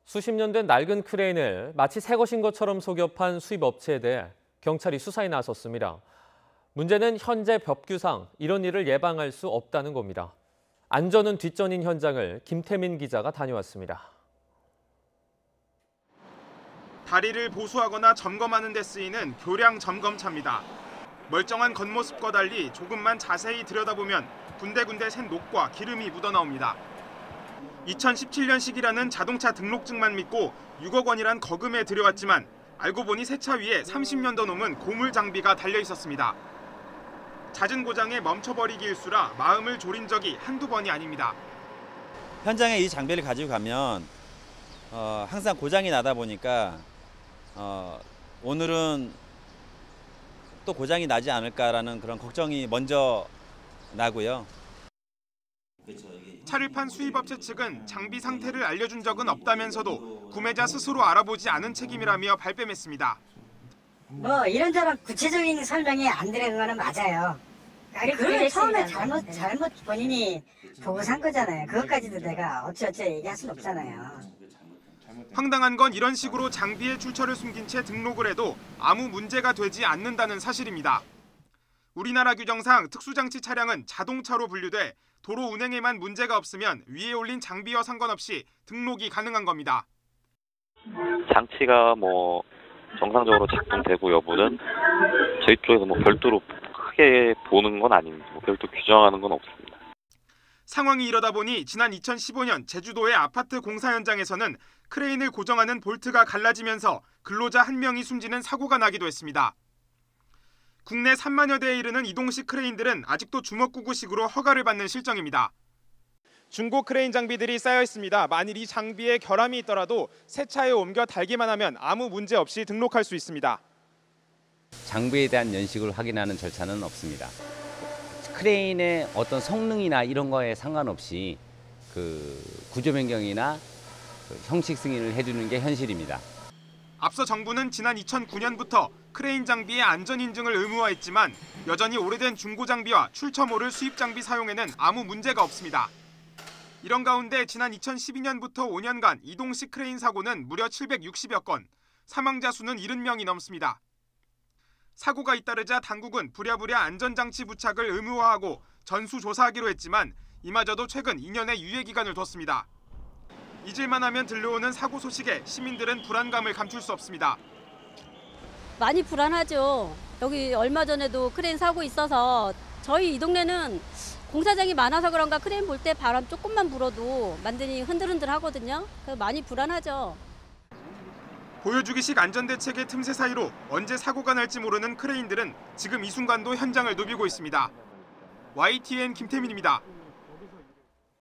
수십 년 된 낡은 크레인을 마치 새 것인 것처럼 속여 판 수입 업체에 대해 경찰이 수사에 나섰습니다. 문제는 현재 법규상 이런 일을 예방할 수 없다는 겁니다. 안전은 뒷전인 현장을 김태민 기자가 다녀왔습니다. 다리를 보수하거나 점검하는 데 쓰이는 교량 점검차입니다. 멀쩡한 겉모습과 달리 조금만 자세히 들여다보면 군데군데 샌 녹과 기름이 묻어나옵니다. 2017년식이라는 자동차 등록증만 믿고 6억 원이란 거금에 들여왔지만 알고 보니 새 차 위에 30년도 넘은 고물 장비가 달려 있었습니다. 잦은 고장에 멈춰버리기 일수라 마음을 졸인 적이 한두 번이 아닙니다. 현장에 이 장비를 가지고 가면 항상 고장이 나다 보니까 오늘은 또 고장이 나지 않을까라는 그런 걱정이 먼저 나고요. 차를 판 수입업체 측은 장비 상태를 알려준 적은 없다면서도 구매자 스스로 알아보지 않은 책임이라며 발뺌했습니다. 뭐 이런저런 구체적인 설명이 안 들어간 거는 맞아요. 그게 처음에 잘못 본인이 보고 산 거잖아요. 그것까지도 내가 어찌어찌 얘기할 수는 없잖아요. 황당한 건 이런 식으로 장비의 출처를 숨긴 채 등록을 해도 아무 문제가 되지 않는다는 사실입니다. 우리나라 규정상 특수장치 차량은 자동차로 분류돼 도로 운행에만 문제가 없으면 위에 올린 장비와 상관없이 등록이 가능한 겁니다. 장치가 정상적으로 작동되고 여부는 저희 쪽에서 별도로 크게 보는 건 아닙니다. 별도 규정하는 건 없습니다. 상황이 이러다 보니 지난 2015년 제주도의 아파트 공사 현장에서는 크레인을 고정하는 볼트가 갈라지면서 근로자 1명이 숨지는 사고가 나기도 했습니다. 국내 3만여 대에 이르는 이동식 크레인들은 아직도 주먹구구식으로 허가를 받는 실정입니다. 중고 크레인 장비들이 쌓여 있습니다. 만일 이 장비에 결함이 있더라도 새 차에 옮겨 달기만 하면 아무 문제 없이 등록할 수 있습니다. 장비에 대한 연식을 확인하는 절차는 없습니다. 크레인의 어떤 성능이나 이런 거에 상관없이 구조 변경이나 형식 승인을 해주는 게 현실입니다. 앞서 정부는 지난 2009년부터 크레인 장비의 안전 인증을 의무화했지만 여전히 오래된 중고 장비와 출처 모를 수입 장비 사용에는 아무 문제가 없습니다. 이런 가운데 지난 2012년부터 5년간 이동식 크레인 사고는 무려 760여 건, 사망자 수는 70명이 넘습니다. 사고가 잇따르자 당국은 부랴부랴 안전장치 부착을 의무화하고 전수조사하기로 했지만 이마저도 최근 2년의 유예기간을 뒀습니다. 잊을만 하면 들려오는 사고 소식에 시민들은 불안감을 감출 수 없습니다. 많이 불안하죠. 여기 얼마 전에도 크레인 사고 있어서 저희 이 동네는 공사장이 많아서 그런가 크레인 볼 때 바람 조금만 불어도 완전히 흔들흔들 하거든요. 그래서 많이 불안하죠. 보여주기식 안전대책의 틈새 사이로 언제 사고가 날지 모르는 크레인들은 지금 이 순간도 현장을 누비고 있습니다. YTN 김태민입니다.